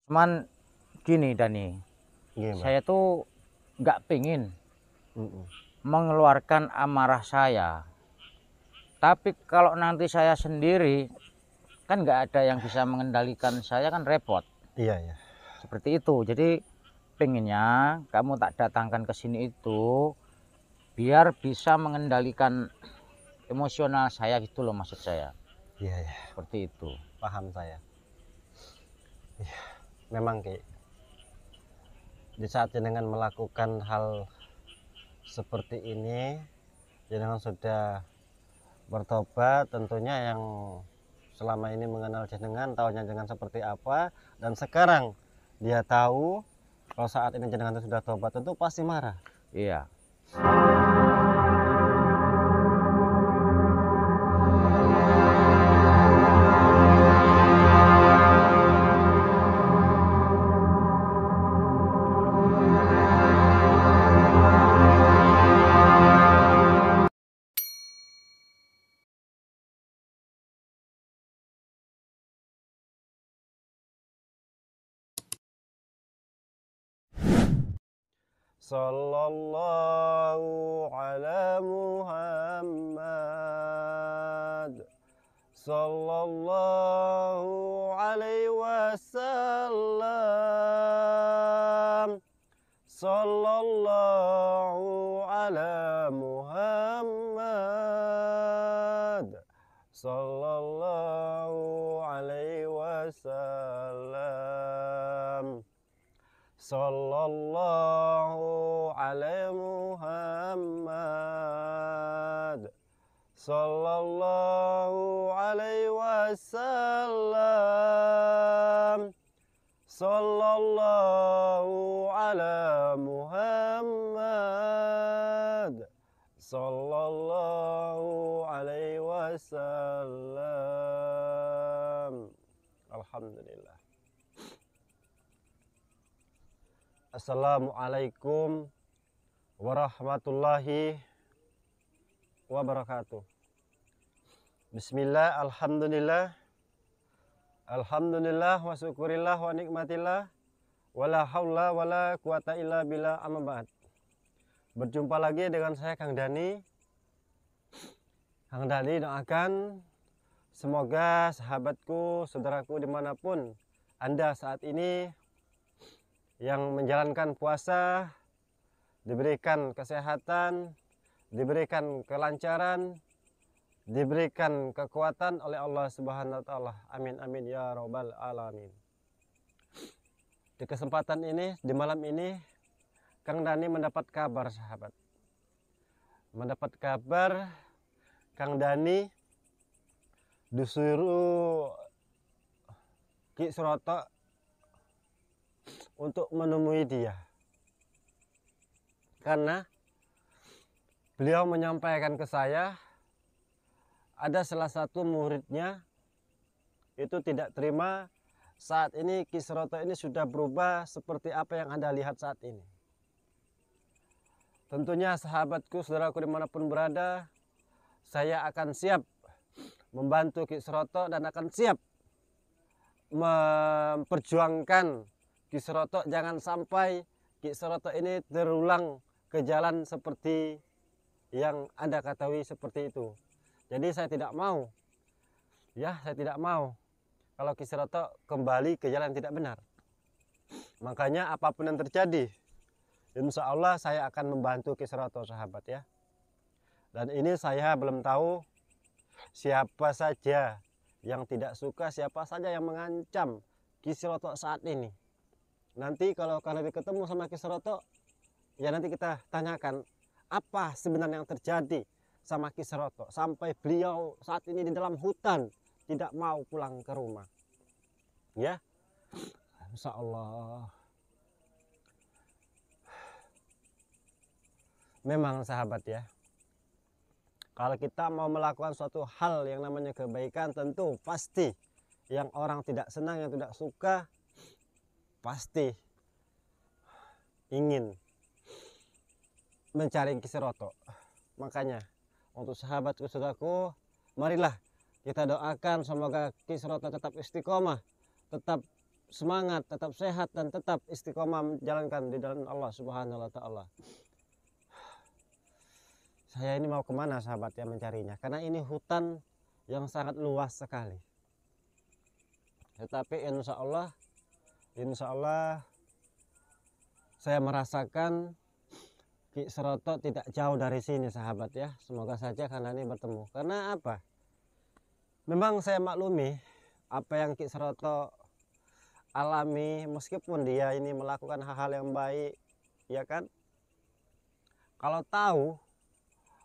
Cuman gini Dani, Gimana? saya tuh nggak pingin Mm-mm. mengeluarkan amarah saya. Tapi kalau nanti saya sendiri, kan nggak ada yang bisa mengendalikan saya, kan repot. Iya ya. Seperti itu. Jadi pengennya kamu tak datangkan ke sini itu biar bisa mengendalikan emosional saya gitu loh, maksud saya. Iya ya. Seperti itu. Paham saya. Iya. Memang Ki, di saat jenengan melakukan hal seperti ini, jenengan sudah bertobat, tentunya yang selama ini mengenal jenengan, tahunya jenengan seperti apa, dan sekarang dia tahu kalau saat ini jenengan itu sudah tobat, tentu pasti marah. Iya. Sallallahu ala Muhammad. Sallallahu alaihi wasallam. Sallallahu ala Muhammad. Sallallahu alaihi wasallam. Sallallahu alaihi Muhammad. Sallallahu alaihi wasallam. Sallallahu ala Muhammad. Sallallahu alaihi wasallam. Alhamdulillah. Assalamualaikum warahmatullahi wabarakatuh. Bismillah, alhamdulillah. Alhamdulillah wa syukurillah wa nikmatillah. Wala haula wala quwata illa billah, amma ba'd. Berjumpa lagi dengan saya Kang Dani. Kang Dani doakan semoga sahabatku, saudaraku dimanapun Anda saat ini yang menjalankan puasa diberikan kesehatan, diberikan kelancaran, diberikan kekuatan oleh Allah Subhanahu wa taala. Amin amin ya rabbal alamin. Di kesempatan ini, di malam ini, Kang Dani mendapat kabar sahabat. Mendapat kabar Kang Dani disuruh Ki Suroto untuk menemui dia. Karena beliau menyampaikan ke saya ada salah satu muridnya itu tidak terima saat ini Ki Suroto ini sudah berubah seperti apa yang Anda lihat saat ini. Tentunya sahabatku, saudaraku dimanapun berada, saya akan siap membantu Ki Suroto dan akan siap memperjuangkan Ki Suroto jangan sampai Ki Suroto ini terulang ke jalan seperti yang Anda ketahui seperti itu. Jadi saya tidak mau, saya tidak mau kalau Ki Suroto kembali ke jalan yang tidak benar. Makanya apapun yang terjadi, insya Allah saya akan membantu Ki Suroto sahabat ya. Dan ini saya belum tahu siapa saja yang tidak suka, siapa saja yang mengancam Ki Suroto saat ini. Nanti kalau kalian ketemu sama Ki Suroto, ya nanti kita tanyakan apa sebenarnya yang terjadi sama Ki Suroto sampai beliau saat ini di dalam hutan tidak mau pulang ke rumah. Ya, insya Allah. Memang sahabat ya, kalau kita mau melakukan suatu hal yang namanya kebaikan, tentu pasti yang orang tidak senang, yang tidak suka, pasti ingin mencari Ki Suroto. Makanya untuk sahabatku, saudaraku, marilah kita doakan semoga Ki Suroto tetap istiqomah, tetap semangat, tetap sehat, dan tetap istiqomah menjalankan di jalan Allah Subhanahu wa Ta'ala. Saya ini mau kemana sahabat yang mencarinya? Karena ini hutan yang sangat luas sekali. Tetapi insya Allah saya merasakan Ki Seroto tidak jauh dari sini sahabat ya. Semoga saja karena ini bertemu. Karena apa? Memang saya maklumi apa yang Ki Seroto alami, meskipun dia ini melakukan hal-hal yang baik, ya kan? Kalau tahu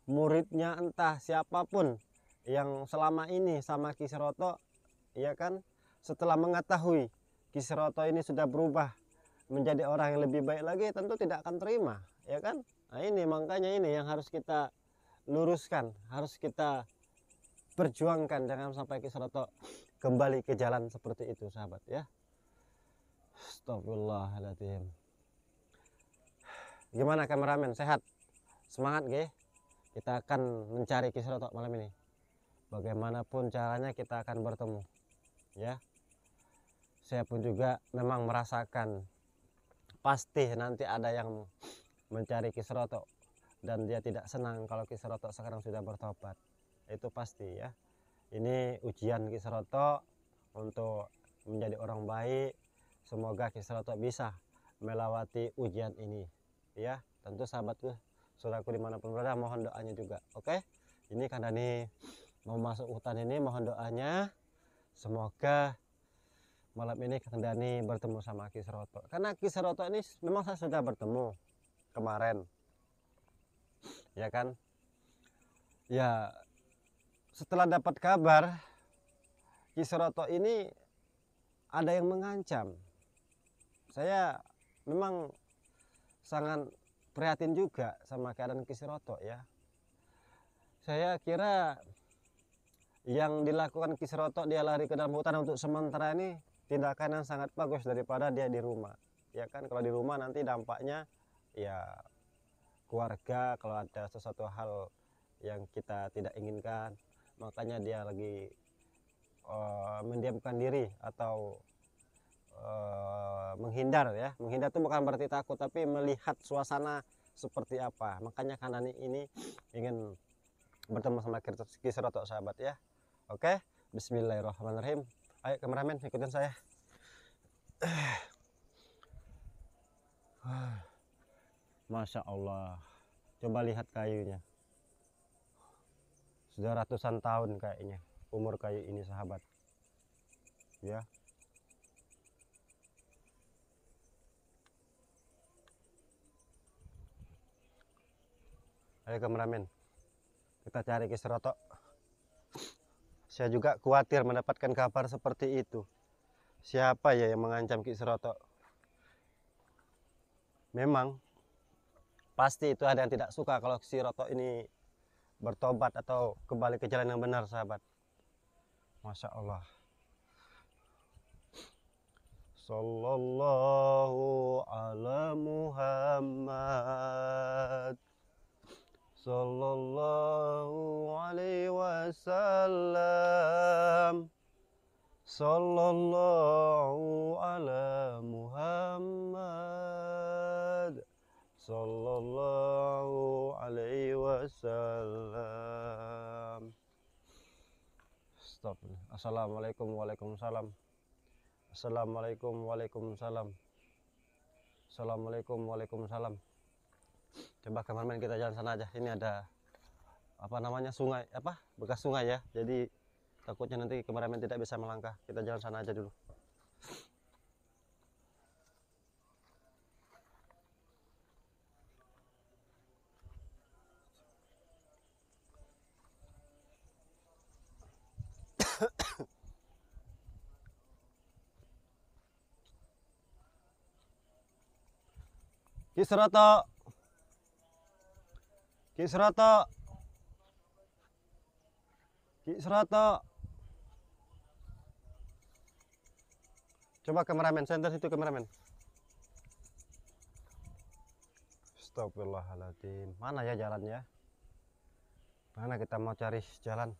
muridnya entah siapapun yang selama ini sama Ki Seroto, ya kan, setelah mengetahui Ki Seroto ini sudah berubah menjadi orang yang lebih baik lagi, tentu tidak akan terima, ya kan. Nah ini makanya ini yang harus kita luruskan, harus kita perjuangkan, jangan sampai Ki Seroto kembali ke jalan seperti itu sahabat ya. Astagfirullahaladzim. Gimana kameramen, sehat? Semangat ge? Kita akan mencari Ki Seroto malam ini. Bagaimanapun caranya kita akan bertemu. Ya. Saya pun juga memang merasakan pasti nanti ada yang mencari Ki Seroto dan dia tidak senang kalau Ki Seroto sekarang sudah bertobat. Itu pasti ya. Ini ujian Ki Seroto untuk menjadi orang baik. Semoga Ki Seroto bisa melewati ujian ini. Ya, tentu sahabatku, saudaraku dimanapun berada, mohon doanya juga. Oke, ini Kandani mau masuk hutan ini, mohon doanya semoga malam ini Kandani bertemu sama Ki Seroto. Karena Ki Seroto ini memang saya sudah bertemu kemarin, ya kan. Ya, setelah dapat kabar Ki Seroto ini ada yang mengancam, saya memang sangat prihatin juga sama keadaan Ki Seroto ya. Saya kira yang dilakukan Ki Seroto, dia lari ke dalam hutan untuk sementara ini tindakan yang sangat bagus daripada dia di rumah. Ya kan, kalau di rumah nanti dampaknya ya keluarga, kalau ada sesuatu hal yang kita tidak inginkan, makanya dia lagi mendiamkan diri atau menghindar ya. Menghindar itu bukan berarti takut, tapi melihat suasana seperti apa. Makanya Kandani ini ingin bertemu sama Ki Seroto sahabat ya. Oke, bismillahirrahmanirrahim. Ayo kameramen, ikutin saya. Masya Allah, coba lihat kayunya, sudah ratusan tahun kayaknya umur kayu ini sahabat ya. Ayo kameramen, kita cari Ki Seroto. Saya juga khawatir mendapatkan kabar seperti itu. Siapa ya yang mengancam Ki Seroto? Memang pasti itu ada yang tidak suka kalau Ki Seroto ini bertobat atau kembali ke jalan yang benar sahabat. Masya Allah. Sallallahu ala Muhammad, sallallahu alaihi wasallam, sallallahu ala Muhammad, sallallahu alaihi wasallam. Stop. Assalamualaikum, waalaikumsalam. Assalamualaikum, waalaikumsalam. Assalamualaikum, waalaikumsalam. Coba kameramen kita jalan sana aja. Ini ada apa namanya, sungai, apa bekas sungai ya. Jadi takutnya nanti kameramen tidak bisa melangkah. Kita jalan sana aja dulu. Ki Seroto, Ki Seroto, Ki Seroto. Coba kameramen, center situ kameramen. Astagfirullahaladzim. Mana ya jalannya? Mana kita mau cari jalan?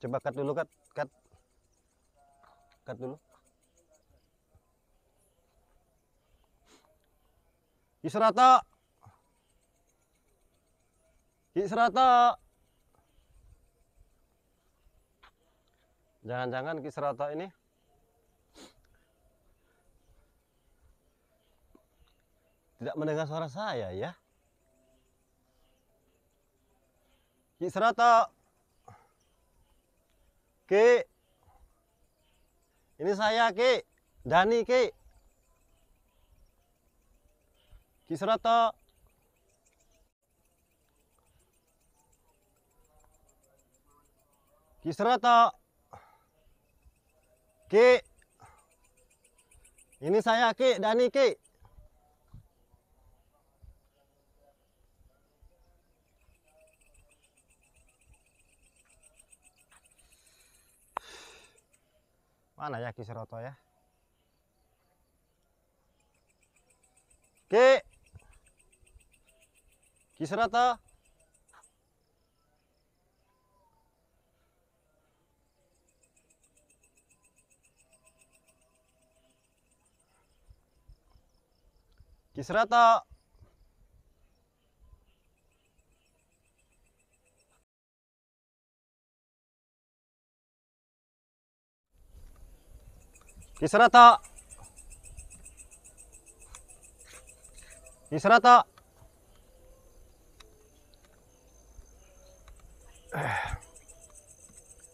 Coba cut dulu, cut dulu. Ki Seroto. Ki Seroto. Jangan-jangan Ki Seroto ini tidak mendengar suara saya ya. Ki Seroto. Ki. Ini saya Ki. Dani Ki. Ki Seroto. Ki Seroto. Ki. Ini saya Ki, Dani Ki. Mana ya Ki Seroto ya? Ki. Ki Seroto. Ki Seroto. Ki Seroto. Ki Seroto.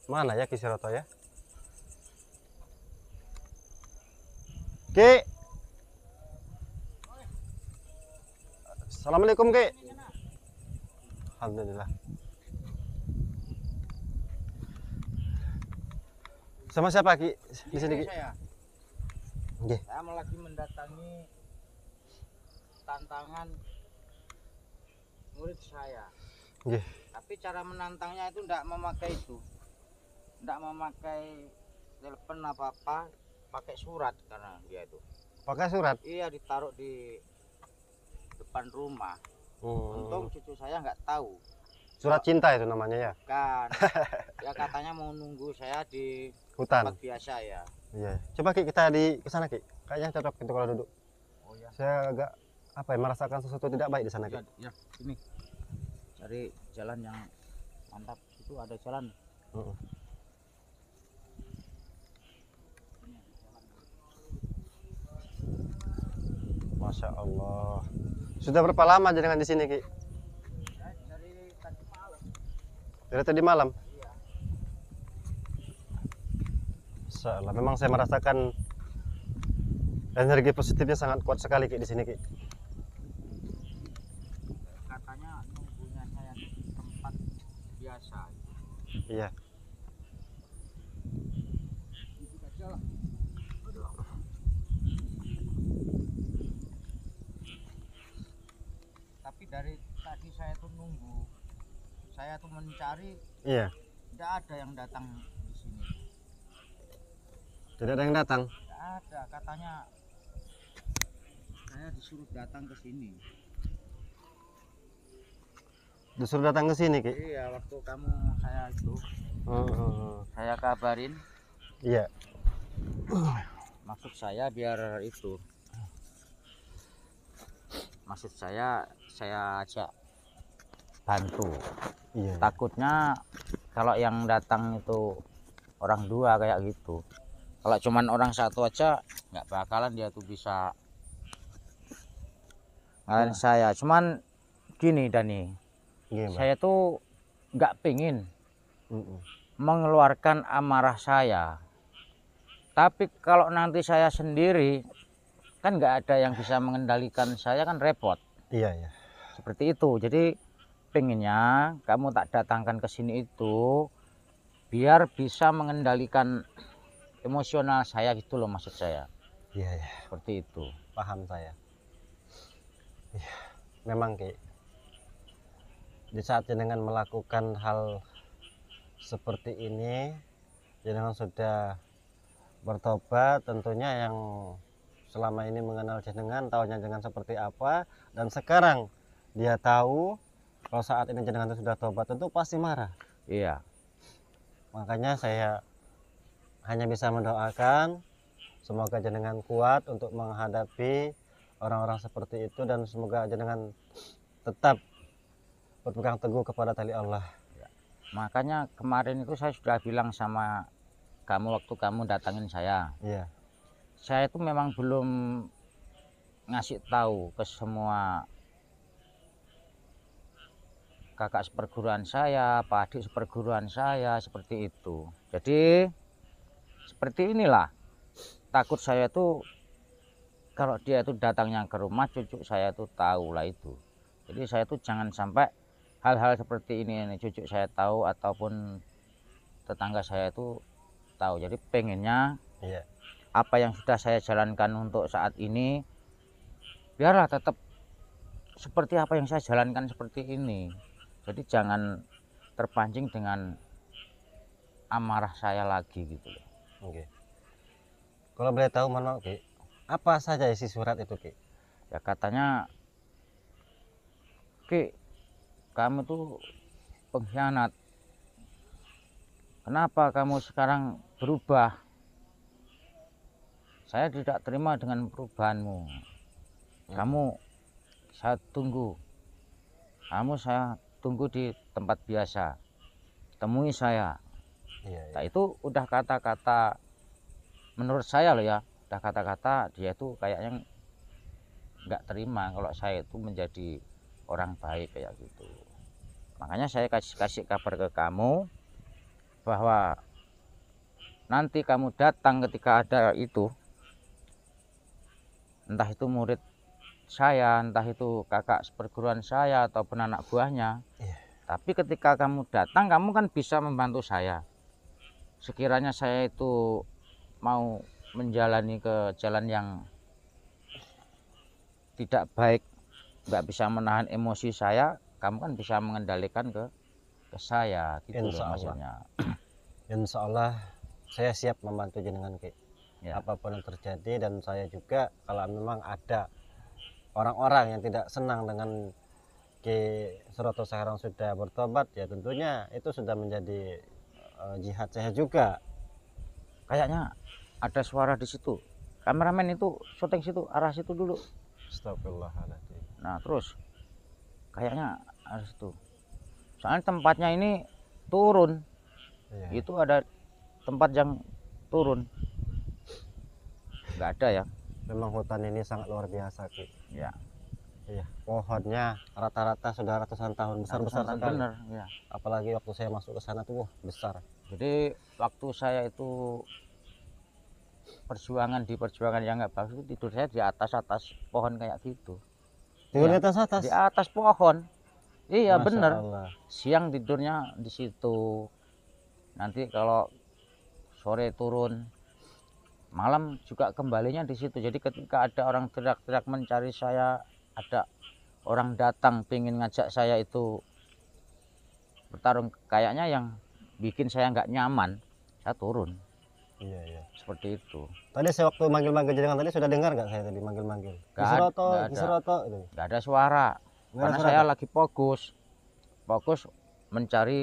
Mana ya Ki Seroto ya? Ki. Assalamualaikum Ki. Alhamdulillah. Sama siapa Ki di sini Ki? Saya. Nggih. Saya lagi mendatangi tantangan murid saya. Nggih. Tapi cara menantangnya itu tidak memakai itu. Tidak memakai telepon apa-apa, pakai surat karena dia itu. Pakai surat. Iya, ditaruh di depan rumah. Hmm. Untung cucu saya nggak tahu. Surat cinta itu namanya ya? Kan. Ya katanya mau nunggu saya di Hutan. tempat biasa ya. Iya. Coba Ki kita di sana Ki. Kayaknya cocok itu kalau duduk. Oh ya. Saya agak apa ya, merasakan sesuatu tidak baik di sana Ki. Ya, ini. Cari jalan yang mantap. Itu ada jalan. Heeh. Masya Allah. Sudah berapa lama jenengan di sini Ki? Dari tadi malam. Dari tadi malam. Iya. Masya Allah. Memang saya merasakan energi positifnya sangat kuat sekali Ki di sini Ki. Katanya nunggunya saya di tempat biasa. Iya. Itu aja lah. Tapi dari tadi saya tuh nunggu, saya tuh mencari, Iya. tidak ada yang datang di sini. Tidak ada yang datang. Tidak ada, katanya saya disuruh datang ke sini. Disuruh datang ke sini Ki. Iya, waktu kamu saya itu, Oh. saya kabarin. Iya. Maksud saya biar itu, maksud saya ajak bantu. Iya. Takutnya kalau yang datang itu orang dua kayak gitu. Kalau cuman orang satu aja nggak bakalan dia tuh bisa ngalahin saya. Cuman gini Dani, Iya, Mbak. saya tuh nggak pengen Mm-mm. mengeluarkan amarah saya. Tapi kalau nanti saya sendiri kan nggak ada yang bisa mengendalikan saya, kan repot. Iya, iya. Seperti itu. Jadi pengennya kamu tak datangkan ke sini itu biar bisa mengendalikan emosional saya gitu loh, maksud saya. Iya, iya. Seperti itu. Paham saya. Iya. Memang Ki, di saat jenengan melakukan hal seperti ini, jenengan sudah bertobat, tentunya yang selama ini mengenal jenengan, tahunya jenengan seperti apa, dan sekarang dia tahu kalau saat ini jenengan itu sudah tobat, tentu pasti marah. Iya. Makanya saya hanya bisa mendoakan semoga jenengan kuat untuk menghadapi orang-orang seperti itu, dan semoga jenengan tetap berpegang teguh kepada tali Allah. Makanya kemarin itu saya sudah bilang sama kamu waktu kamu datangin saya. Iya. Saya itu memang belum ngasih tahu ke semua kakak seperguruan saya, pak adik seperguruan saya seperti itu. Jadi seperti inilah, takut saya tuh kalau dia itu datangnya ke rumah cucu saya tuh tahu lah itu. Jadi saya tuh jangan sampai hal-hal seperti ini cucu saya tahu ataupun tetangga saya itu tahu. Jadi pengennya Iya. apa yang sudah saya jalankan untuk saat ini biarlah tetap seperti apa yang saya jalankan seperti ini. Jadi jangan terpancing dengan amarah saya lagi gitu loh. Oke. Kalau boleh tahu, mohon maaf Ki, apa saja isi surat itu Ki? Ya katanya, Ki, kamu tuh pengkhianat. Kenapa kamu sekarang berubah? Saya tidak terima dengan perubahanmu. Kamu saya tunggu. Kamu saya tunggu di tempat biasa. Temui saya. Iya, Nah, itu udah kata-kata menurut saya loh ya, udah kata-kata dia itu kayaknya nggak terima kalau saya itu menjadi orang baik kayak gitu. Makanya saya kasih kabar ke kamu bahwa nanti kamu datang ketika ada itu, entah itu murid saya, entah itu kakak seperguruan saya ataupun anak buahnya. Iya. Tapi ketika kamu datang, kamu kan bisa membantu saya. Sekiranya saya itu mau menjalani ke jalan yang tidak baik, nggak bisa menahan emosi saya, kamu kan bisa mengendalikan ke saya gitu loh Insya Allah. maksudnya. Insya Allah saya siap membantu jenengan Ki. Ya. Apapun yang terjadi, dan saya juga kalau memang ada orang-orang yang tidak senang dengan Ki Suroto sekarang sudah bertobat, ya tentunya itu sudah menjadi jihad saya juga. Kayaknya ada suara di situ. Kameramen itu syuting situ, arah situ dulu. Astagfirullahaladzim. Nah terus kayaknya harus situ. Soalnya tempatnya ini turun. Iya. Itu ada tempat yang turun. Nggak ada ya. Memang hutan ini sangat luar biasa Ki. Ya. Iya. Pohonnya rata-rata sudah ratusan tahun, besar-besar sekali. Bener, ya. Apalagi waktu saya masuk ke sana tuh, wah, besar. Jadi waktu saya itu perjuangan yang nggak bagus itu tidur saya di atas pohon kayak gitu. Tidur di Iya, atas di atas pohon. Iya Masya bener. Allah. Siang tidurnya di situ. Nanti kalau sore turun, malam juga kembalinya di situ. Jadi ketika ada orang teriak-teriak mencari saya, ada orang datang pengen ngajak saya itu bertarung, kayaknya yang bikin saya nggak nyaman, saya turun. Iya, iya. Seperti itu. Tadi saya waktu manggil-manggil jenengan tadi, sudah dengar nggak saya tadi manggil-manggil? Nggak Kisroto, ada. Kisroto itu. Nggak ada suara. Nggak ada Karena suara, saya Pak? lagi fokus mencari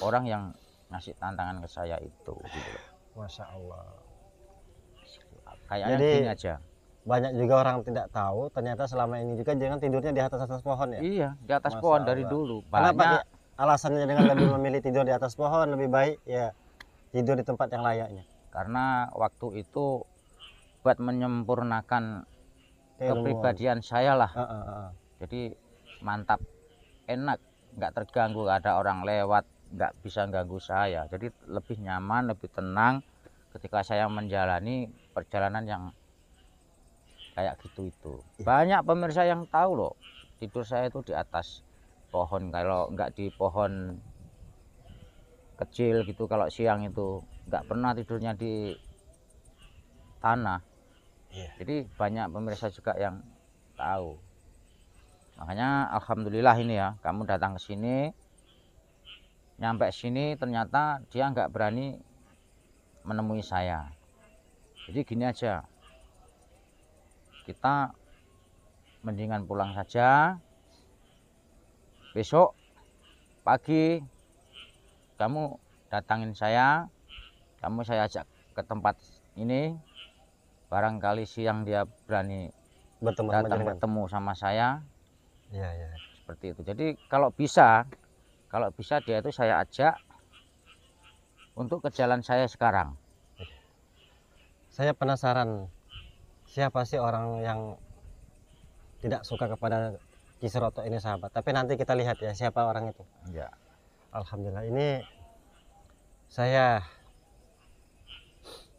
orang yang ngasih tantangan ke saya itu gitu loh. Masya Allah. Kayaknya Jadi, gini aja. banyak juga orang tidak tahu, ternyata selama ini juga jangan tidurnya di atas pohon ya. Iya, di atas Masya pohon dari Allah. dulu. Kenapa Banyak. Ki? Alasannya dengan lebih memilih tidur di atas pohon, lebih baik ya tidur di tempat yang layaknya. Karena waktu itu buat menyempurnakan Keilmuan. kepribadian saya lah. Heeh, heeh. Jadi mantap, enak, nggak terganggu, nggak ada orang lewat, nggak bisa ganggu saya. Jadi lebih nyaman, lebih tenang ketika saya menjalani perjalanan yang kayak gitu itu. Banyak pemirsa yang tahu loh, tidur saya itu di atas pohon. Kalau nggak di pohon kecil gitu, kalau siang itu nggak pernah tidurnya di tanah. Iya. Jadi banyak pemirsa juga yang tahu. Makanya alhamdulillah ini ya, kamu datang ke sini, nyampe sini ternyata dia nggak berani menemui saya. Jadi gini aja, kita mendingan pulang saja. Besok pagi kamu datangin saya, saya ajak ke tempat ini. Barangkali siang dia berani bertemu sama datang jenengan. bertemu sama saya Iya, iya. seperti itu. Jadi kalau bisa dia itu saya ajak untuk ke jalan saya sekarang. Saya penasaran, siapa sih orang yang tidak suka kepada Ki Seroto ini, sahabat? Tapi nanti kita lihat ya siapa orang itu. Ya. Alhamdulillah, ini saya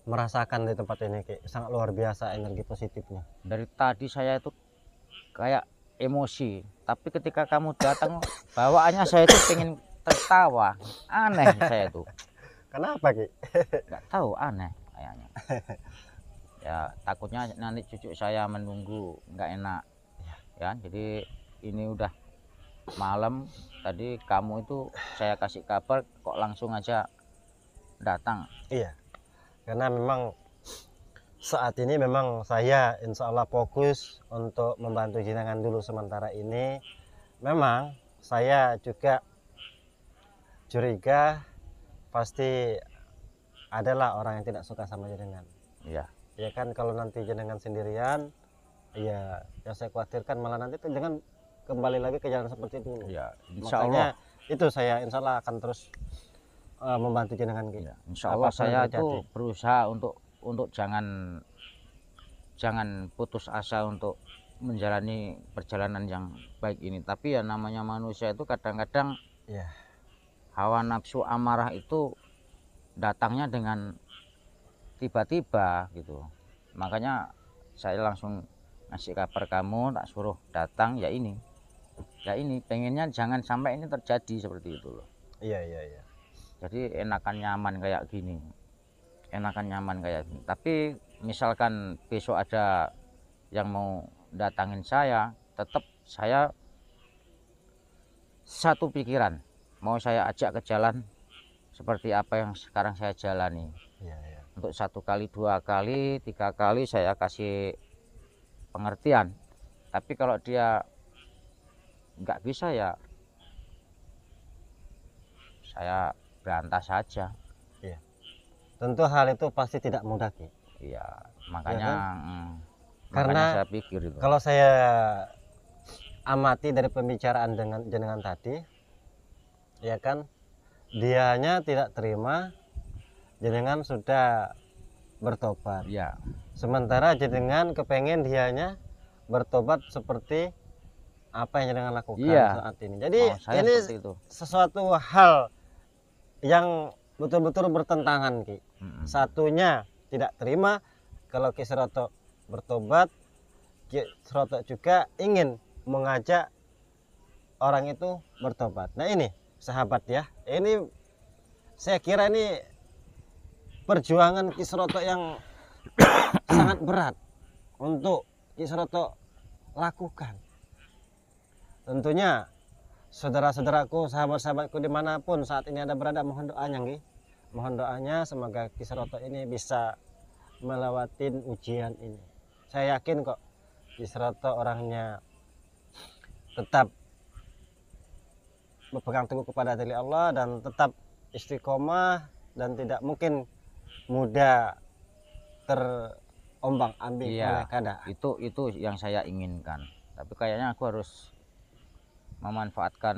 merasakan di tempat ini Ki, sangat luar biasa energi positifnya. Dari tadi saya itu kayak emosi, tapi ketika kamu datang bawaannya saya itu pengen tertawa. Aneh saya itu. Kenapa Ki? Nggak tahu, aneh kayaknya. Ya takutnya nanti cucu saya menunggu nggak enak. Ya, jadi ini udah malam, tadi kamu itu saya kasih kabar kok langsung aja datang. Iya, karena memang saat ini memang saya insya Allah fokus untuk membantu jenengan dulu sementara ini. Memang saya juga curiga pasti adalah orang yang tidak suka sama jenengan. Iya. Ya kan, kalau nanti jenengan sendirian, ya yang saya khawatirkan malah nanti jenengan kembali lagi ke jalan seperti dulu. Ya, insya Makanya Allah. itu saya insya Allah akan terus membantu jenengan gitu. Ya, insya Allah Apapun yang saya terjadi. itu berusaha untuk jangan putus asa untuk menjalani perjalanan yang baik ini. Tapi ya namanya manusia itu kadang-kadang Ya. hawa nafsu amarah itu datangnya dengan tiba-tiba gitu. Makanya saya langsung ngasih kabar kamu, tak suruh datang ya ini. Ya ini pengennya jangan sampai ini terjadi seperti itu loh. Iya, iya, iya. Jadi enakan nyaman kayak gini. Enakan nyaman kayak gini. Tapi misalkan besok ada yang mau datangin saya, tetap saya satu pikiran. Mau saya ajak ke jalan seperti apa yang sekarang saya jalani. Iya, iya. Untuk 1 kali, 2 kali, 3 kali saya kasih pengertian. Tapi kalau dia nggak bisa ya saya berantas saja. Iya. Tentu hal itu pasti tidak mudah Ki. Iya, makanya Ya makanya Karena saya pikir itu. kalau saya amati dari pembicaraan dengan jenengan tadi, ya kan, dianya tidak terima jenengan sudah bertobat. Iya, Sementara jenengan kepengen dianya bertobat seperti apa yang jenengan lakukan Iya. saat ini. Jadi mau saya ini seperti itu. sesuatu hal yang betul-betul bertentangan Ki. Mm-mm. Satunya tidak terima kalau Ki Seroto bertobat, Ki Seroto juga ingin mengajak orang itu bertobat. Nah ini sahabat ya, ini saya kira ini perjuangan Ki Seroto yang sangat berat untuk Ki Seroto lakukan. Tentunya saudara-saudaraku, sahabat-sahabatku dimanapun saat ini ada berada, mohon doanya Nggih. Mohon doanya semoga Ki Seroto ini bisa melewatin ujian ini. Saya yakin kok Ki Seroto orangnya tetap berpegang teguh kepada diri Allah dan tetap istiqomah dan tidak mungkin mudah terombang-ambing Iya. oleh keadaan. Itu yang saya inginkan. Tapi kayaknya aku harus memanfaatkan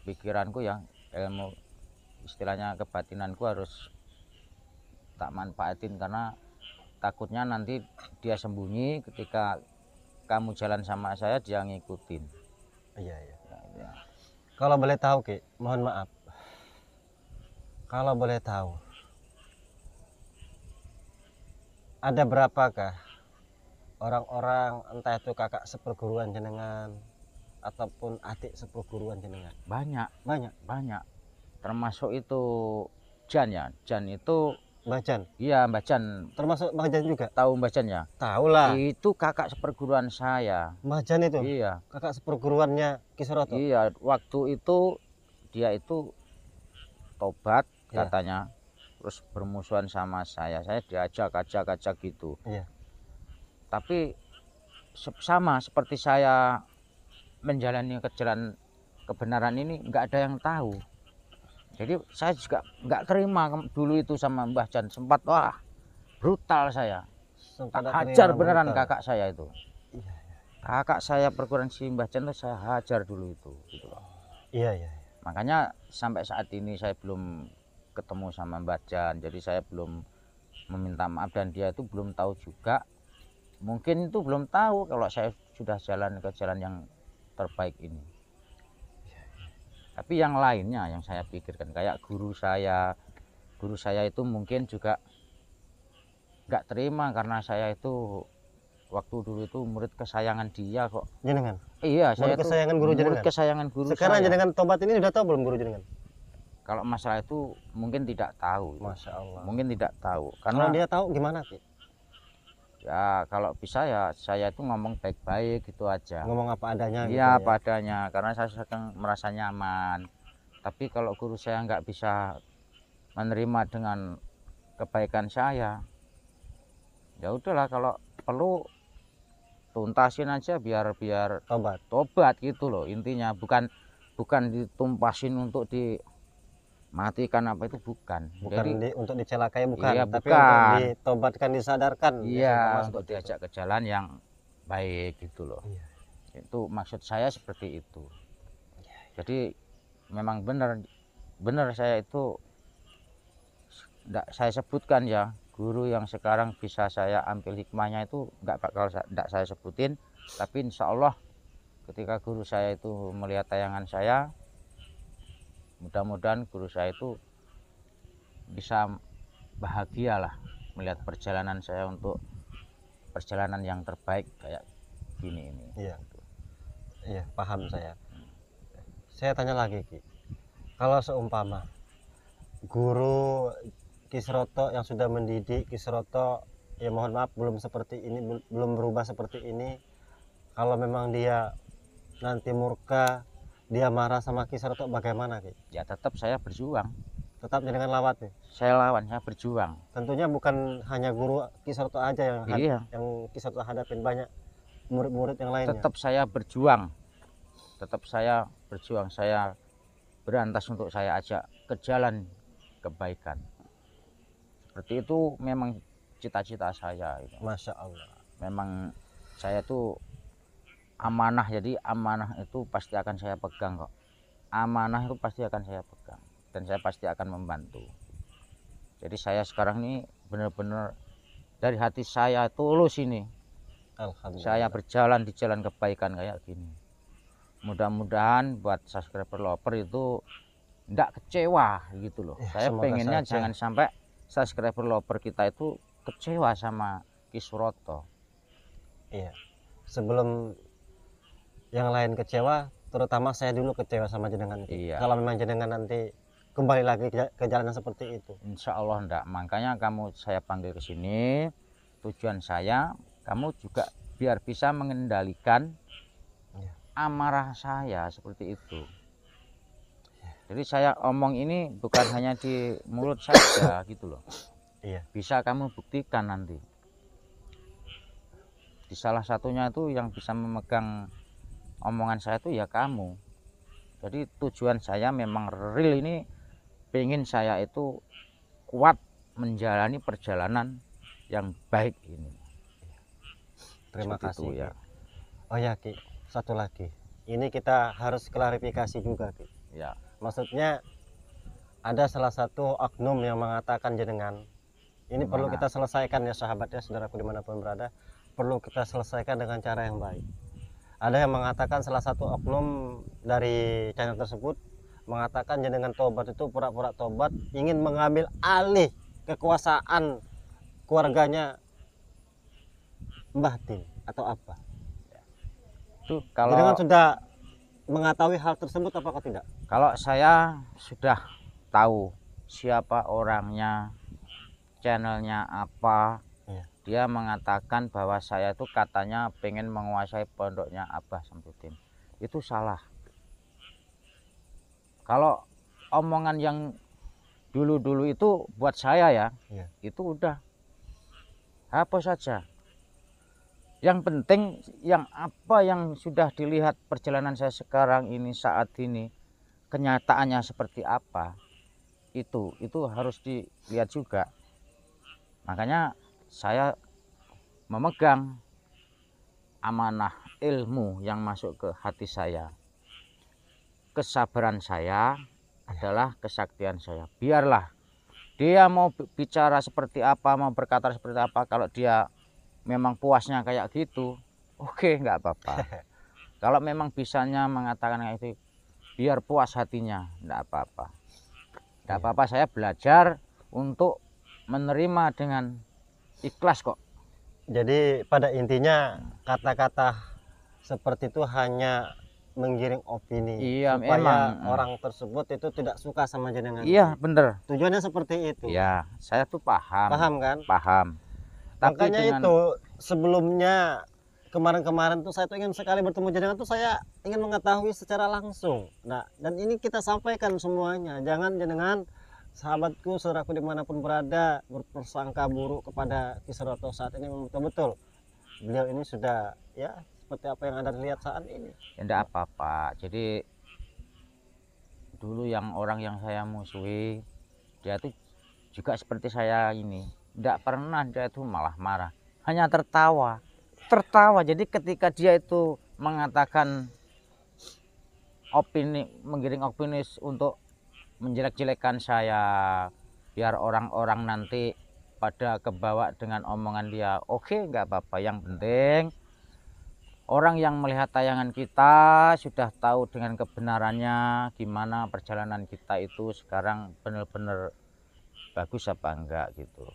pikiranku yang ilmu, istilahnya kebatinanku harus tak manfaatin, karena takutnya nanti dia sembunyi ketika kamu jalan sama saya dia ngikutin. Iya, iya. Ya. Kalau boleh tahu Ki, mohon maaf. Kalau boleh tahu, ada berapakah orang-orang, entah itu kakak seperguruan jenengan ataupun adik seperguruan jenengan? Banyak, Banyak. termasuk itu Jan ya. Jan itu Mbah Jan, iya, Mbah Jan. termasuk Mbah Jan juga? Tahu Mbah Jan ya? Tahu lah. Itu kakak seperguruan saya. Mbah Jan itu Iya. kakak seperguruannya Ki Seroto. Iya, waktu itu dia itu tobat Iya. katanya, terus bermusuhan sama saya diajak gitu. Iya. Tapi sama seperti saya menjalani jalan kebenaran ini, nggak ada yang tahu. Jadi saya juga nggak terima dulu itu sama Mbah Jan, sempat wah brutal saya, Sempat tak ada hajar terima beneran brutal. kakak saya itu. Iya, Kakak saya perguruan si Mbah Jan tuh saya hajar dulu itu gitu loh. iya, iya. Makanya sampai saat ini saya belum ketemu sama Mbah Jan, jadi saya belum meminta maaf dan dia itu belum tahu juga, mungkin itu belum tahu kalau saya sudah jalan ke jalan yang terbaik ini. Tapi yang lainnya yang saya pikirkan kayak guru saya itu mungkin juga nggak terima karena saya itu waktu dulu itu murid kesayangan dia kok. Jenengan Iya, saya murid itu kesayangan guru murid jenengan. kesayangan guru Sekarang saya. jenengan tobat ini udah tahu belum guru jenengan? Kalau masalah itu mungkin tidak tahu. Masya Allah. Mungkin tidak tahu Kalau karena dia tahu gimana Ki? ya kalau bisa ya saya itu ngomong baik-baik gitu aja. Ngomong apa adanya gitu Iya, ya. padanya karena saya sedang merasa nyaman. Tapi kalau guru saya nggak bisa menerima dengan kebaikan saya, ya udahlah kalau perlu tuntasin aja biar tobat gitu loh intinya, bukan ditumpasin untuk dimatikan apa itu bukan. Jadi untuk dicelakai bukan, iya, tapi bukan. untuk ditobatkan, disadarkan. Iya, untuk diajak ke jalan yang baik gitu loh. Iya. Itu maksud saya seperti itu. Jadi memang benar saya itu enggak saya sebutkan ya, guru yang sekarang bisa saya ambil hikmahnya itu enggak saya sebutin, tapi insya Allah ketika guru saya itu melihat tayangan saya, mudah-mudahan guru saya itu bisa bahagia lah melihat perjalanan saya untuk perjalanan yang terbaik kayak gini ini. Iya, iya, paham saya. Saya tanya lagi Ki, kalau seumpama guru Ki Sroto yang sudah mendidik Ki Sroto, ya mohon maaf belum seperti ini, belum berubah seperti ini, kalau memang dia nanti murka, dia marah sama Ki Sroto, bagaimana Ki? Ya tetap saya berjuang. Tetap dengan lawat nih. Saya lawan, saya berjuang. Tentunya bukan hanya guru Ki Sroto aja yang yang Ki Sroto hadapin, banyak murid-murid yang lainnya. Tetap saya berjuang. Saya berantas untuk saya ajak ke jalan kebaikan. Seperti itu memang cita-cita saya. Masya Allah. Memang saya tuh amanah, jadi amanah itu pasti akan saya pegang kok. Amanah itu pasti akan saya pegang dan saya pasti akan membantu. Jadi saya sekarang ini benar-benar dari hati saya tulus ini. Alhamdulillah. Saya berjalan di jalan kebaikan kayak gini. Mudah-mudahan buat subscriber lover itu enggak kecewa gitu loh. Ya, saya pengennya saja. Jangan sampai subscriber lover kita itu kecewa sama Ki Sroto. Iya. Sebelum yang lain kecewa, terutama saya dulu kecewa sama jenengan. Iya. Kalau memang jenengan nanti kembali lagi ke jalan seperti itu, insya Allah enggak. Makanya saya panggil ke sini, tujuan saya kamu juga biar bisa mengendalikan amarah saya seperti itu. Jadi saya omong ini bukan hanya di mulut saja gitu loh. Iya. Bisa kamu buktikan nanti. Di salah satunya itu yang bisa memegang omongan saya itu ya kamu. Jadi tujuan saya memang real ini, pengen saya itu kuat menjalani perjalanan yang baik ini. Terima kasih ya. Oh ya Ki, satu lagi. Ini kita harus klarifikasi juga Ki. Ya. Maksudnya ada salah satu oknum yang mengatakan jenengan, ini perlu kita selesaikan ya sahabat ya, saudaraku dimanapun berada, perlu kita selesaikan dengan cara yang baik. Ada yang mengatakan salah satu oknum dari channel tersebut mengatakan jenengan tobat itu pura-pura tobat, ingin mengambil alih kekuasaan keluarganya Mbah Tin atau apa? Itu kalau jenengan sudah mengetahui hal tersebut apakah tidak? Kalau saya sudah tahu siapa orangnya, channelnya apa, dia mengatakan bahwa saya itu katanya pengen menguasai pondoknya Abah Samsudin. Itu salah. Kalau omongan yang dulu-dulu itu buat saya ya, itu udah hapus saja. Yang penting yang apa yang sudah dilihat perjalanan saya sekarang ini, saat ini kenyataannya seperti apa, itu harus dilihat juga. Makanya saya memegang amanah ilmu yang masuk ke hati saya. Kesabaran saya adalah kesaktian saya. Biarlah dia mau bicara seperti apa, mau berkata seperti apa, kalau dia memang puasnya kayak gitu, oke, nggak apa-apa. Kalau memang bisanya mengatakan kayak itu, biar puas hatinya, nggak apa-apa. Nggak apa-apa, saya belajar untuk menerima dengan ikhlas kok. Jadi pada intinya kata-kata seperti itu hanya menggiring opini, Iya, supaya memang. orang tersebut itu tidak suka sama jenengan. Iya, bener. Tujuannya seperti itu. Iya, saya tuh paham. Paham kan? Paham. Tapi Makanya dengan... itu sebelumnya kemarin-kemarin tuh saya tuh ingin sekali bertemu jenengan tuh, saya ingin mengetahui secara langsung. Nah, dan ini kita sampaikan semuanya. Jangan jenengan, sahabatku, saudaraku dimanapun berada, berprasangka buruk kepada Ki Suroto saat ini. Betul-betul beliau ini sudah ya seperti apa yang Anda lihat saat ini. Ya enggak apa-apa. Jadi dulu orang yang saya musuhi, dia tuh juga seperti saya ini. Enggak pernah dia itu malah marah, hanya tertawa. Jadi ketika dia itu mengatakan opini, menggiring opini untuk menjelek-jelekan saya, biar orang-orang nanti pada kebawa dengan omongan dia, oke, nggak apa-apa. Yang penting orang yang melihat tayangan kita sudah tahu dengan kebenarannya, gimana perjalanan kita itu sekarang benar-benar bagus apa enggak gitu.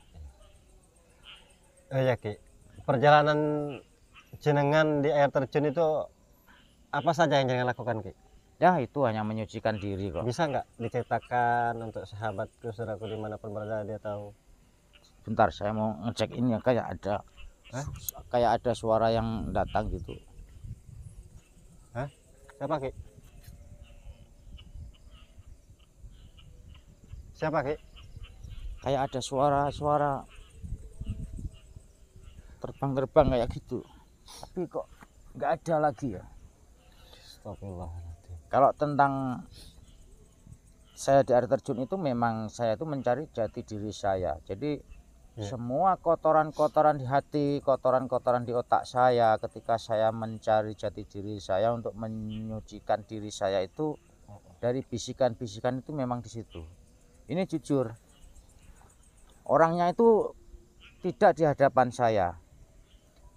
Ya Ki, perjalanan jenengan di air terjun itu apa saja yang jenengan lakukan Ki? Ya itu hanya menyucikan diri kok. Bisa nggak diceritakan untuk sahabatku, saudaraku dimanapun berada, dia tahu? Bentar, saya mau ngecek ini ya, kayak ada suara yang datang gitu. Hah? Siapa Ki? Siapa Ki? Kayak ada suara terbang kayak gitu, tapi kok nggak ada lagi ya. Astagfirullahaladzim. Kalau tentang saya di air terjun itu, memang saya itu mencari jati diri saya. Jadi semua kotoran-kotoran di hati, kotoran-kotoran di otak saya, ketika saya mencari jati diri saya untuk menyucikan diri saya itu dari bisikan-bisikan itu memang di situ. Ini jujur, orangnya itu tidak di hadapan saya,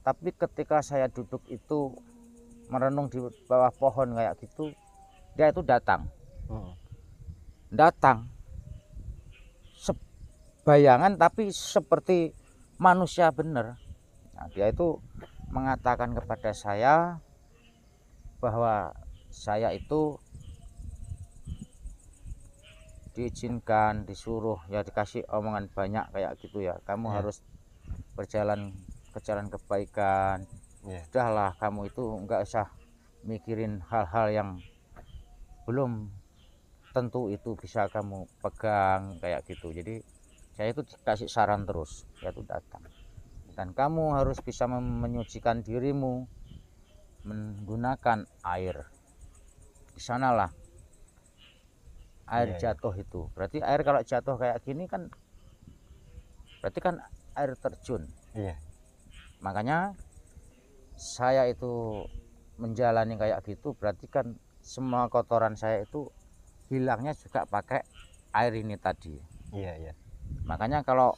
tapi ketika saya duduk itu merenung di bawah pohon kayak gitu, dia itu datang bayangan tapi seperti manusia bener. Nah, dia itu mengatakan kepada saya bahwa saya itu diizinkan, disuruh, ya dikasih omongan banyak kayak gitu ya, kamu harus berjalan ke jalan kebaikan. Sudahlah, kamu itu enggak usah mikirin hal-hal yang belum tentu itu bisa kamu pegang kayak gitu. Jadi saya itu dikasih saran terus, yaitu datang, dan kamu harus bisa menyucikan dirimu menggunakan air. Di sanalah air jatuh itu. Berarti air kalau jatuh kayak gini kan berarti kan air terjun. Makanya saya itu menjalani kayak gitu, berarti kan semua kotoran saya itu hilangnya juga pakai air ini tadi. Makanya kalau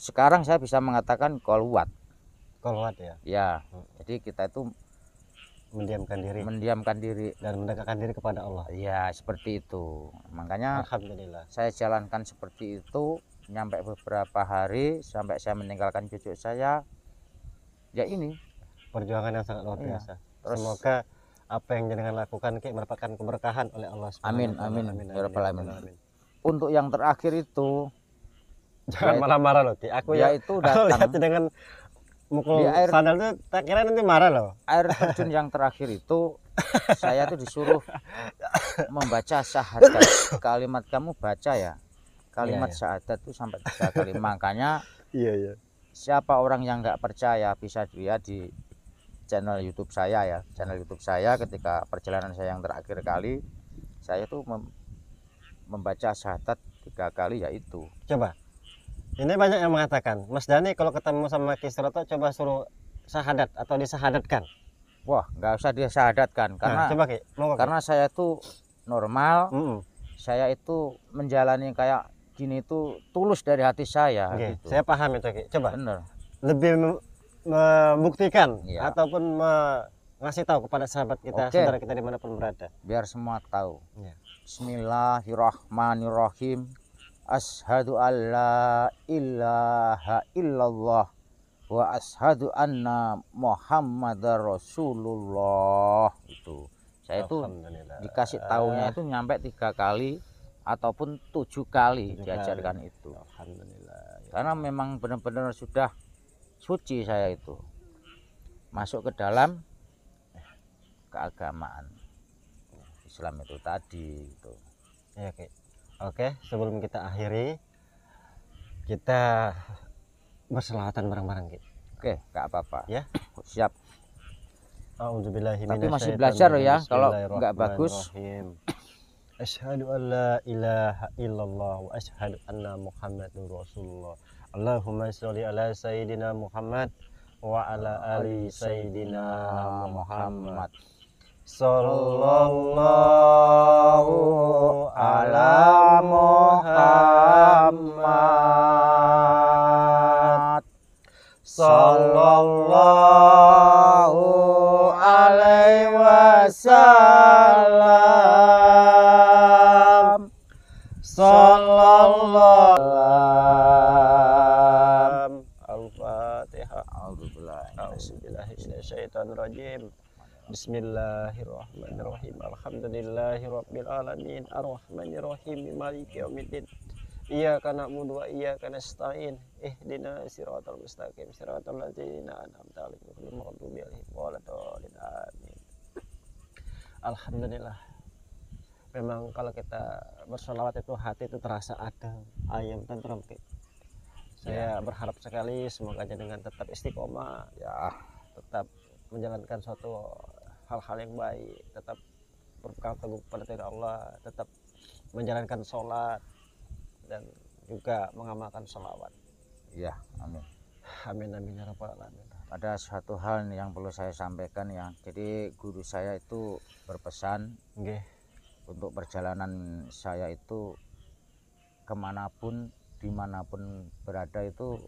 sekarang saya bisa mengatakan kolwat ya. Ya, jadi kita itu mendiamkan diri dan mendekatkan diri kepada Allah. Ya, seperti itu. Makanya alhamdulillah saya jalankan seperti itu sampai beberapa hari, sampai saya meninggalkan cucu saya. Ya, ini perjuangan yang sangat luar biasa. Semoga apa yang jenengan lakukan Ki merupakan keberkahan oleh Allah Subhanahu wa Ta'ala. Amin. Ya Rabbal alamin. Untuk yang terakhir itu, jangan marah-marah loh Ki. Aku ya itu datang dengan mukul sandal tuh, tak kira nanti marah loh. Air terjun yang terakhir itu saya tuh disuruh membaca syahadat. Kalimat kamu baca ya, kalimat syahadat itu sampai 3 kali. Makanya siapa orang yang nggak percaya bisa dilihat di channel YouTube saya ya. Channel YouTube saya ketika perjalanan saya yang terakhir kali, saya tuh membaca syahadat 3 kali, yaitu. Coba, ini banyak yang mengatakan, Mas Dhani kalau ketemu sama Ki Suroto coba suruh syahadat atau disahadatkan. Wah, nggak usah disyahadatkan Nah, coba Ki, monggo, Ki. karena saya itu normal, Mm-mm. saya itu menjalani kayak gini itu tulus dari hati saya Oke, gitu. saya paham itu Ki. Coba Bener. lebih membuktikan Iya. ataupun ngasih tahu kepada sahabat kita, Oke. saudara kita dimanapun berada. Biar semua tahu. Ya. Bismillahirrahmanirrahim. Ashhadu alla ilaha illallah wa ashhadu anna Muhammadar Rasulullah. Itu saya itu Alhamdulillah. dikasih taunya itu nyampe 3 kali ataupun 7 kali 7 diajarkan kali. itu. Alhamdulillah. Ya. Karena memang benar-benar sudah suci saya itu masuk ke dalam keagamaan Islam itu tadi itu. Ya, Ki. Oke, sebelum kita akhiri, kita berselawatan bareng-bareng, Ki. Oke, nggak apa-apa. Ya. Siap. A'udzubillahi Tapi masih minasyaitonir belajar loh ya, rajim. kalau nggak bagus. Bismillahirrahmanirrahim. Asyhadu an la ilaha illallah wa asyhadu anna Muhammadur Rasulullah. Allahumma sholli ala sayyidina Muhammad wa ala ali sayyidina Muhammad. Sallallahu ala Muhammad. Sallallahu alaihi wasallam. Sallallahu Al-Fatihah. A'udzubillahi minasyaitonir rajim. Bismillahirrahmanirrahim. Alhamdulillahirabbil alamin. Arrahmanirrahim. Maliki yaumiddin. Iyyaka na'budu wa iyyaka nasta'in. Ihdinas siratal mustaqim. Siratal ladzina an'amta 'alaihim ghairil maghdubi 'alaihim waladdallin. Amin. Alhamdulillah. Memang kalau kita bersolawat itu hati itu terasa adem, ayam, tenteram. Saya berharap sekali semoga dengan tetap istiqomah, ya, tetap menjalankan suatu hal-hal yang baik, tetap berpegang teguh kepada Allah, tetap menjalankan sholat dan juga mengamalkan sholawat. Ya, amin. Amin amin ya rabbal alamin. Ada satu hal nih yang perlu saya sampaikan ya. Jadi guru saya itu berpesan, untuk perjalanan saya itu kemanapun, dimanapun berada itu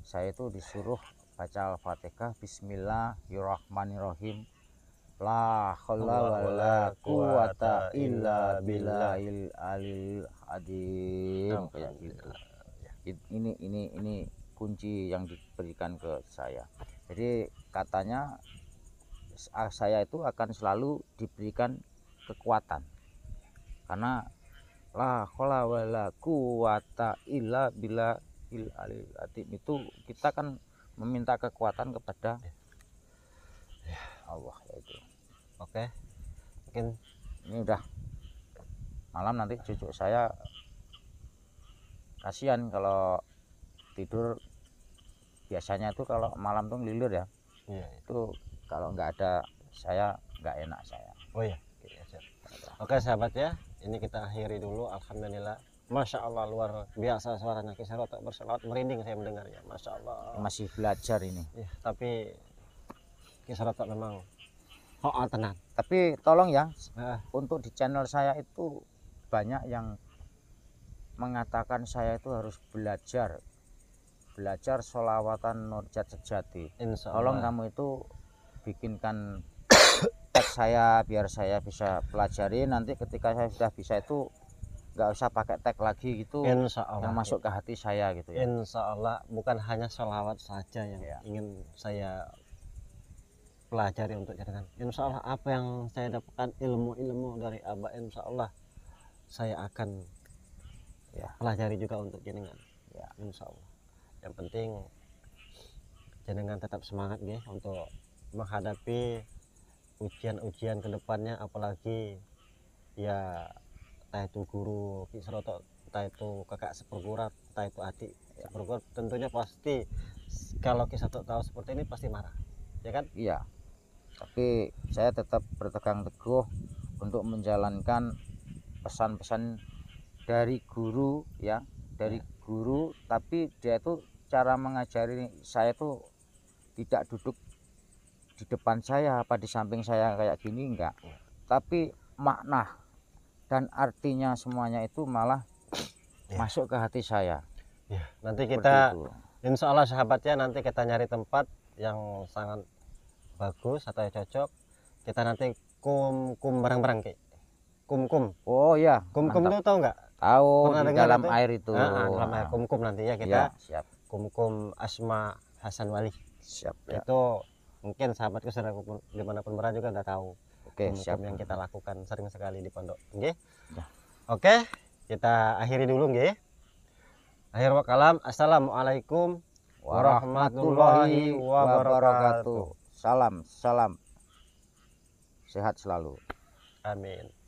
saya itu disuruh baca Al-Fatihah, Bismillahirrahmanirrahim, la haula wala quwata illa billahil alil adim, kayak gitu. Ini kunci yang diberikan ke saya. Jadi katanya saya itu akan selalu diberikan kekuatan, karena la haula wala quwata illa billahil alil adim itu kita kan meminta kekuatan kepada Allah, yaitu. Oke, mungkin ini udah malam, nanti cucu saya kasihan kalau tidur. Biasanya itu kalau malam tuh ngelilur ya. Iya. Itu kalau nggak ada saya nggak enak saya. Oh iya. Oke sahabat ya, ini kita akhiri dulu. Alhamdulillah, Masya Allah, luar biasa suaranya Ki Saroto berselawat, merinding saya mendengarnya. Masya Allah. Masih belajar ini. Ya, tapi Ki Saroto memang tenang. Tapi tolong ya, untuk di channel saya itu banyak yang mengatakan saya itu harus belajar sholawatan Nurjat Sejati. Tolong kamu itu bikinkan tag saya biar saya bisa pelajari. Nanti ketika saya sudah bisa itu nggak usah pakai tag lagi gitu, yang masuk ke hati saya gitu ya. Insya Allah bukan hanya sholawat saja yang ingin saya pelajari untuk jadikan. Insya Allah apa yang saya dapatkan ilmu-ilmu dari Abah, insya Allah saya akan pelajari juga untuk jenengan. Ya, insya Allah. Yang penting jenengan tetap semangat ya untuk menghadapi ujian-ujian kedepannya, apalagi ya entah itu guru Ki Saroto, entah itu kakak seperguruan, entah itu adik seperguruan, tentunya pasti kalau Ki Saroto tahu seperti ini pasti marah, ya kan? Iya. Tapi saya tetap berpegang teguh untuk menjalankan pesan-pesan dari guru ya, dari guru, tapi dia itu cara mengajari saya itu tidak duduk di depan saya apa di samping saya kayak gini enggak, tapi makna dan artinya semuanya itu malah masuk ke hati saya. Ya, nanti Seperti kita itu. insya Allah sahabatnya nanti kita nyari tempat yang sangat bagus atau cocok. Kita nanti kum bareng-bareng Ki. Kum. Oh ya, Kum mantap. itu tahu nggak? Tahu Pernah di dengar dalam itu? air itu. Dalam air kum nanti ya Ya, kita siap. kum Asma Hasan Wali. Siap ya. Itu mungkin sahabatku dimanapun berada juga udah tahu. Oke, Kum siap. yang kita lakukan sering sekali di pondok. Nggih. Ya. Oke, kita akhiri dulu nggih. Akhirul kalam. Assalamualaikum warahmatullahi wabarakatuh. Salam. Sehat selalu. Amin.